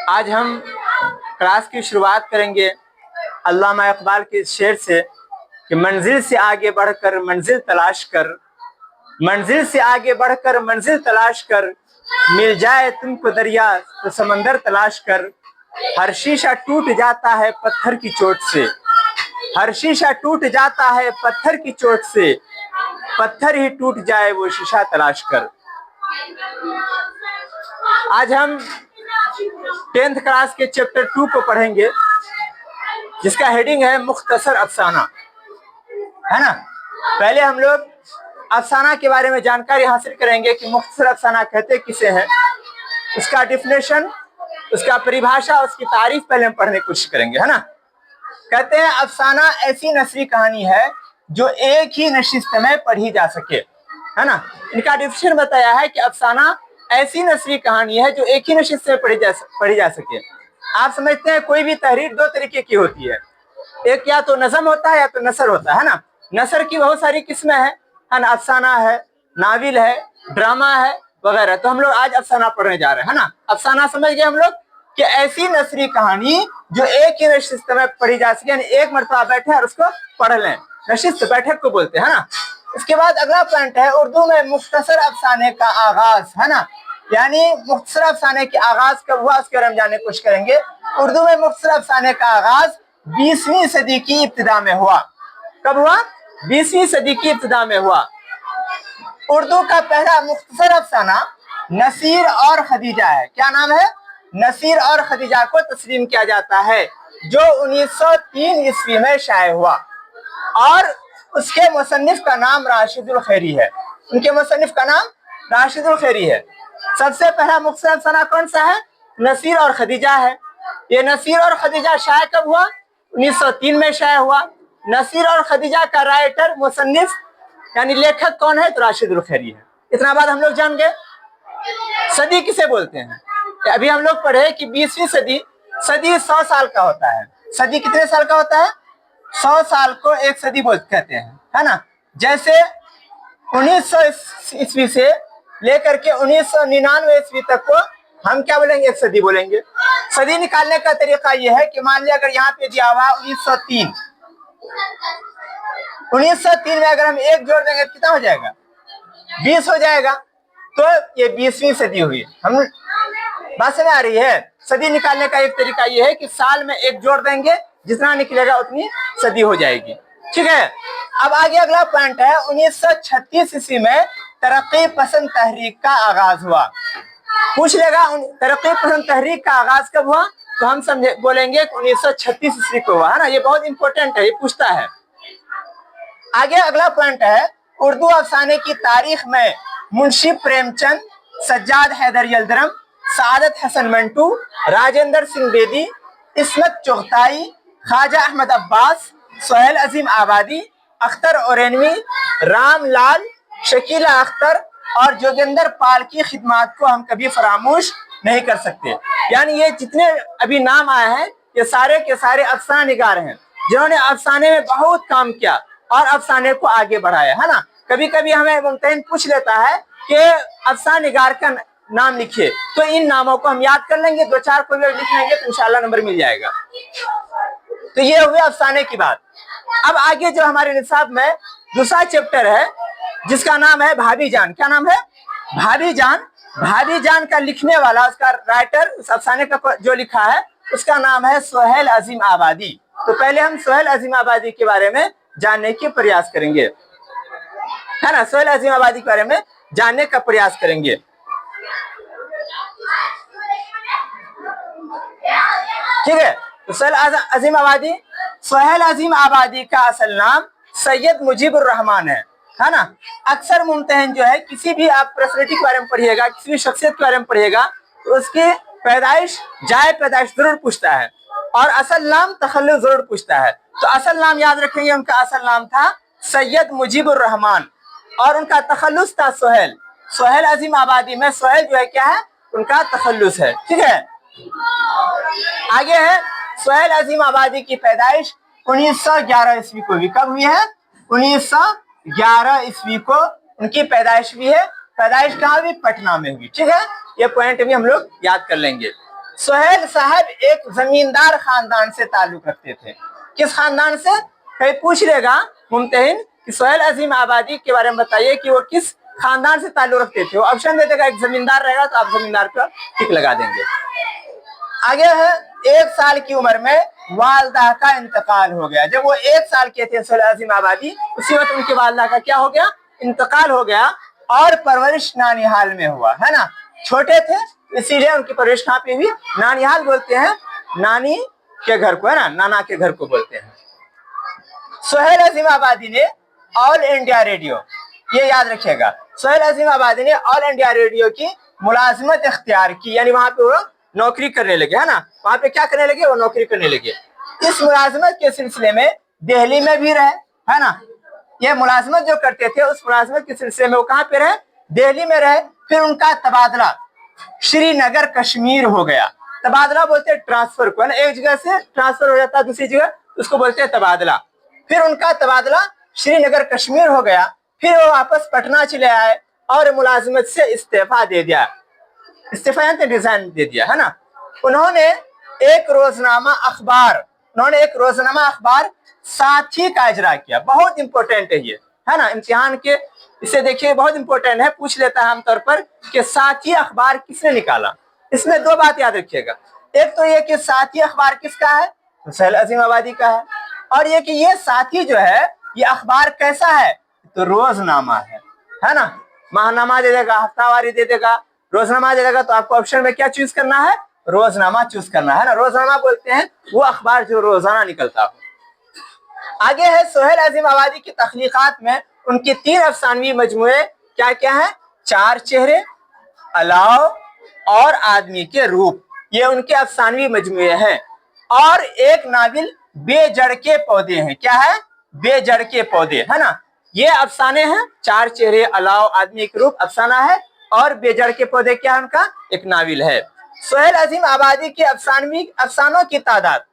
آج ہم کلاس کی شروعات کریں گے علامہ اقبال کے شعر سے کہ منزل سے آگے بڑھ کر منزل تلاش کر، منزل سے آگے بڑھ کر منزل تلاش کر، مل جائے تم کو دریا تو سمندر تلاش کر، ہر شیشہ ٹوٹ جاتا ہے پتھر کی چوٹ سے، ہر شیشہ ٹوٹ جاتا ہے پتھر کی چوٹ سے، پتھر ہی ٹوٹ جائے وہ شیشہ تلاش کر۔ آج ہم 10th کلاس کے چیپٹر 2 کو پڑھیں گے، جس کا ہیڈنگ ہے مختصر افسانہ، ہے نا۔ پہلے ہم لوگ افسانہ کے بارے میں جانکاری حاصل کریں گے کہ مختصر افسانہ کہتے کسے ہیں، اس کا ڈیفینیشن، اس کا پریبھاشا، اس کی تعریف پہلے ہم پڑھنے کی کوشش کریں گے، ہے نا۔ کہتے ہیں افسانہ ایسی نثری کہانی ہے جو ایک ہی نشست میں پڑھی جا سکے، ہے نا۔ ان کا ڈیفینیشن بتایا ہے کہ افسانہ ایسی نثری کہانی ہے جو ایک ہی نشست میں پڑھی جا سکے۔ آپ سمجھتے ہیں کوئی بھی تحریر دو طریقے کی ہوتی ہے، ایک یا تو نظم ہوتا ہے یا تو نثر ہوتا ہے نا۔ نثر کی بہت ساری قسمیں ہیں، افسانہ ہے، ناول ہے، ڈرامہ ہے وغیرہ۔ تو ہم لوگ آج افسانہ پڑھنے جا رہے ہیں، ہے نا۔ افسانہ سمجھ گئے ہم لوگ کہ ایسی نثری کہانی جو ایک ہی نشست میں پڑھی جا سکے، یعنی ایک مرتبہ بیٹھے اور اس کو پڑھ لیں، نشست بیٹھک کو بولتے ہیں نا۔ اس کے بعد اگلا پوائنٹ ہے اردو میں مختصر افسانے کا آغاز، ہے نا۔ یعنی مختصر افسانے کے آغاز کب ہوا اس کے بارے میں جاننے کی کوشش کریں گے۔ اردو میں مختصر افسانے کا آغاز 20ویں صدی کی ابتدا میں ہوا۔ کب ہوا؟ 20ویں صدی کی ابتدا میں ہوا۔ اردو کا پہلا مختصر افسانہ نصیر اور خدیجہ ہے۔ کیا نام ہے؟ نصیر اور خدیجہ کو تسلیم کیا جاتا ہے، جو 1903 عیسوی میں شائع ہوا، اور اس کے مصنف کا نام راشد الخیری ہے۔ ان کے مصنف کا نام راشد الخیری ہے۔ سب سے پہلا مختصر افسانہ کون سا ہے؟ نصیر اور خدیجہ ہے۔ یہ نصیر اور خدیجہ شائع کب ہوا؟ 1903 میں شائع ہوا۔ نصیر اور خدیجہ کا رائٹر، مصنف یعنی لیکھک کون ہے؟ تو راشد الخیری ہے۔ اتنا بات ہم لوگ جان گئے۔ صدی کسے بولتے ہیں؟ ابھی ہم لوگ پڑھے کہ 20ویں صدی 100 سال کا ہوتا ہے۔ صدی کتنے سال کا ہوتا ہے؟ 100 سال کو ایک صدی کہتے ہیں، ہے نا۔ جیسے 1900 عیسوی سے لے کر کے 1999 عیسوی تک کو ہم کیا بولیں گے؟ ایک صدی بولیں گے۔ صدی نکالنے کا طریقہ یہ ہے کہ مان لیا اگر یہاں پہ دیا ہوا 1903 میں اگر ہم ایک جوڑ دیں گے کتنا ہو جائے گا؟ 20 ہو جائے گا، تو یہ 20ویں صدی ہوئی۔ ہم بات سمجھ آ رہی ہے؟ صدی نکالنے کا ایک طریقہ یہ ہے کہ سال میں ایک جوڑ دیں گے، جتنا نکلے گا اتنی صدی ہو جائے گی، ٹھیک ہے۔ اب آگے اگلا پوائنٹ ہے 1936 عیسوی میں ترقی پسند تحریک کا آغاز ہوا۔ پوچھ لے گا ترقی پسند تحریک کا آغاز کب ہوا، تو ہم بولیں گے کہ 1936 عیسوی کو ہوا، ہے نا۔ یہ بہت امپورٹنٹ ہے، یہ پوچھتا ہے۔ آگے اگلا پوائنٹ ہے اردو افسانے کی تاریخ میں منشی پریم چند، سجاد حیدر یلدرم، سعادت حسن منٹو، راجندر سنگھ بیدی، عصمت چغتائی، خواجہ احمد عباس، سہیل عظیم آبادی، اختر اورینوی، رام لال، شکیلہ اختر اور جوگندر پال کی خدمات کو ہم کبھی فراموش نہیں کر سکتے۔ یعنی یہ جتنے ابھی نام آئے ہیں یہ سارے کے سارے افسانہ نگار ہیں، جنہوں نے افسانے میں بہت کام کیا اور افسانے کو آگے بڑھایا، ہے نا۔ کبھی کبھی ہمیں ممتحن پوچھ لیتا ہے کہ افسانہ نگار کا نام لکھیے، تو ان ناموں کو ہم یاد کر لیں گے، 2-4 کو لکھ لیں گے تو انشاءاللہ نمبر مل جائے گا۔ تو یہ ہوئے افسانے کی بات۔ اب آگے جو ہمارے نصاب میں دوسرا چیپٹر ہے جس کا نام ہے بھابی جان۔ کیا نام ہے؟ بھابی جان۔ بھابی جان کا لکھنے والا، اس کا رائٹر، اس افسانے کا جو لکھا ہے اس کا نام ہے سہیل عظیم آبادی۔ تو پہلے ہم سہیل عظیم آبادی کے بارے میں جاننے کی پریاس کریں گے، ہے نا۔ سہیل عظیم آبادی کے بارے میں جاننے کا پریاس کریں گے، ٹھیک ہے۔ تو سہیل عظیم آبادی کا اصل نام سید مجیب الرحمان ہے نا۔ اکثر ممتحن جو ہے کسی بھی آپ پرسنالٹی کے بارے میں پڑھیے گا، کسی بھی شخصیت کے بارے میں پڑھیے گا تو اس کی پیدائش، جائے پیدائش ضرور پوچھتا ہے، اور اصل نام تخلص ضرور پوچھتا ہے۔ تو اصل نام یاد رکھیں گے، ان کا اصل نام تھا سید مجیب الرحمان، اور ان کا تخلص تھا سہیل۔ سہیل عظیم آبادی میں سہیل جو ہے کیا ہے؟ ان کا تخلص ہے، ٹھیک ہے۔ آگے ہے سہیل عظیم آبادی کی پیدائش 1911 عیسوی کو ہوئی۔ کب ہوئی ہے؟ 1911 عیسوی کو ان کی پیدائش بھی ہے۔ پیدائش کہاں ہوئی؟ پٹنہ میں ہوئی، ٹھیک ہے۔ یہ پوائنٹ بھی ہم لوگ یاد کر لیں گے۔ सोहेल साहब एक जमींदार खानदान से ताल्लुक रखते थे। किस खानदान से? कहीं पूछ लेगा मुमतहिन कि सोहेल अजीम आबादी के बारे में बताइए कि वो किस खानदान से ताल्लुक रखते थे। वो ऑप्शन दे देगा, एक जमींदार रहेगा तो आप जमींदार पर टिक लगा देंगे। आगे है, 1 साल की उम्र में वालदा का इंतकाल हो गया। जब वो 1 साल के थे सोहेल अजीम आबादी, उसी वक्त उनकी वालदा का क्या हो गया? इंतकाल हो गया। और परवरिश नानिहाल में हुआ, है ना। छोटे थे इसीलिए उनकी परवरिश कहाँ पे हुई? नानिहाल बोलते हैं नानी के घर को, है ना, नाना के घर को बोलते हैं। सोहेल अजीम आबादी ने ऑल इंडिया रेडियो, ये याद रखिएगा, सोहेल अजीम आबादी ने ऑल इंडिया रेडियो की मुलाजमत इख्तियार की, यानी वहां पे वो नौकरी करने लगे, है ना। वहां पे क्या करने लगे? वो नौकरी करने लगे। इस मुलाजमत के सिलसिले में दिल्ली में भी रहे, है ना। ये मुलाजमत जो करते थे उस मुलाजमत के सिलसिले में वो कहाँ पे रहे? दिल्ली में रहे। फिर उनका तबादला श्रीनगर कश्मीर हो गया। तबादला बोलते हैं ट्रांसफर को, है ना, एक जगह से ट्रांसफर हो जाता है दूसरी जगह, उसको बोलते हैं तबादला। फिर उनका तबादला श्रीनगर कश्मीर हो गया। फिर वो वापस पटना चले आए और मुलाजमत से इस्तीफा दे दिया। इस्तीफा यानी रिजाइन दे दिया, है ना। उन्होंने एक रोजनामा अखबार साथी का इजरा किया। बहुत इंपॉर्टेंट है ये, है ना, इम्तिहान के, इसे देखिए बहुत इंपॉर्टेंट है, पूछ लेता है आमतौर पर कि साथी अखबार किसने निकाला। इसमें 2 बात याद रखिएगा। एक तो ये कि साथी अखबार किसका है? तो सोहेल अजीम आबादी का है। और ये कि ये साथी जो है ये अखबार कैसा है? तो रोजनामा है ना। माहनामा दे देगा, हफ्तावारी दे देगा, रोजनामा दे देगा, तो आपको ऑप्शन में क्या चूज करना है? रोजनामा चूज करना है ना। रोजनामा बोलते हैं वो अखबार जो रोजाना निकलता हो। आगे है, सोहेल अजीम आबादी की तख्लीकात में उनके 3 अफसानवी मजमुए क्या क्या है? 4 चेहरे, अलाव और आदमी के रूप, ये उनके अफसानवी मजमुए हैं। और एक नाविल बेजड़ के पौधे हैं। क्या है? बेजड़ के पौधे, है ना। ये अफसाने हैं, 4 चेहरे, अलाव, आदमी के रूप अफसाना है, और बेजड़ के पौधे क्या है? उनका एक नाविल है। सोहेल अजीम आबादी के अफसानों की तादाद,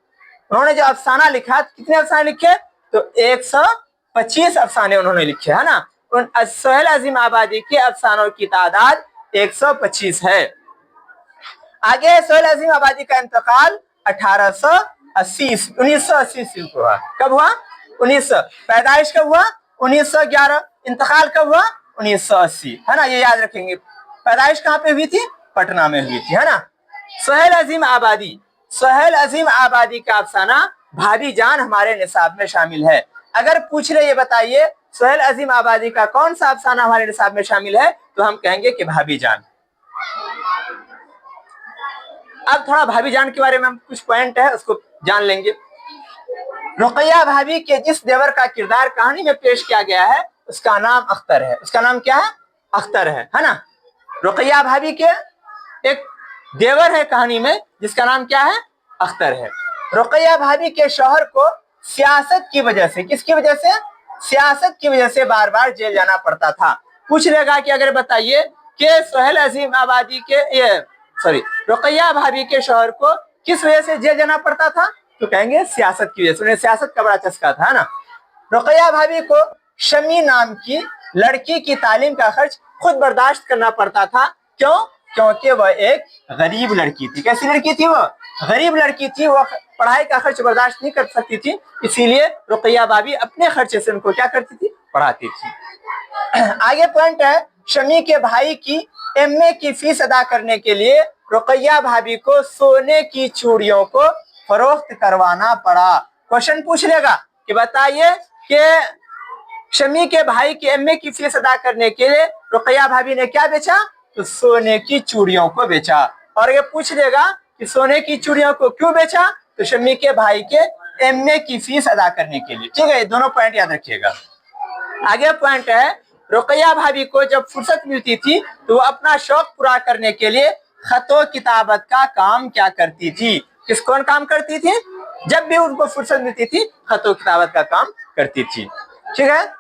उन्होंने जो अफसाना लिखा, कितने अफसाने लिखे? तो 125 अफसाने उन्होंने लिखे, है ना। सोहेल अजीम आबादी के अफसानों की तादाद 125 है। आगे सोहेल अजीम आबादी का इंतकाल 1980 को हुआ। कब हुआ? 1900। पैदाइश कब हुआ? 1911। इंतकाल कब हुआ? 1980, है ना। ये याद रखेंगे। पैदाइश कहाँ पे हुई थी? पटना में हुई थी, है ना। सोहेल अजीम आबादी का अफसाना भाभी जान हमारे निसाब में शामिल है। अगर पूछ रहे ये बताइए सोहेल अजीम आबादी का कौन सा अफसाना हमारे निसाब में शामिल है, तो हम कहेंगे कि भाभी जान। अब थोड़ा भाभी जान के बारे में हम कुछ पॉइंट है उसको जान लेंगे। रुकैया भाभी के जिस देवर का किरदार कहानी में पेश किया गया है उसका नाम अख्तर है। उसका नाम क्या है? अख्तर है ना। रुकैया भाभी के एक देवर है कहानी में जिसका नाम क्या है? अख्तर है। रुकैया भाभी के शौहर को सियासत की वजह से, किसकी वजह से? सियासत की वजह से बार बार जेल जाना पड़ता था। पूछ लेगा कि अगर बताइए कि सोहेल अजीम आबादी के रुकैया भाभी के शौहर को किस वजह से जेल जाना पड़ता था, तो कहेंगे सियासत की वजह से। उन्हें सियासत का बड़ा चस्का था ना। रुकैया भाभी को शमी नाम की लड़की की तालीम का खर्च खुद बर्दाश्त करना पड़ता था। क्यों? क्योंकि वह एक गरीब लड़की थी। कैसी लड़की थी? वो गरीब लड़की थी। वो पढ़ाई का खर्च बर्दाश्त नहीं कर सकती थी, इसीलिए रुकैया भाभी अपने खर्चे से उनको क्या करती थी? पढ़ाती थी। आगे पॉइंट है, शमी के भाई की एमए की फीस अदा करने के लिए रुकैया भाभी को सोने की चूड़ियों को फरोख्त करवाना पड़ा। क्वेश्चन पूछ लेगा कि बताइए कि शमी के भाई की एमए की फीस अदा करने के लिए रुकैया भाभी ने क्या बेचा? तो सोने की चूड़ियों को बेचा। और ये पूछ लेगा कि सोने की चूड़ियों को क्यों बेचा? तो शमी के भाई के एमए की फीस अदा करने के लिए। ठीक है, ये दोनों पॉइंट याद रखिएगा। आगे पॉइंट है, रुकैया भाभी को जब फुर्सत मिलती थी तो वो अपना शौक पूरा करने के लिए खतो किताबत का काम क्या करती थी? कौन काम करती थी? जब भी उनको फुर्सत मिलती थी खतो किताबत का काम करती थी। ठीक है,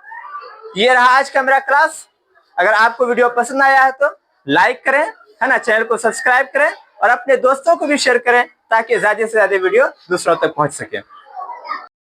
ये रहा आज का मेरा क्लास। अगर आपको वीडियो पसंद आया है तो लाइक करें, है ना, चैनल को सब्सक्राइब करें और अपने दोस्तों को भी शेयर करें ताकि ज्यादा से ज्यादा वीडियो दूसरों तक पहुंच सके।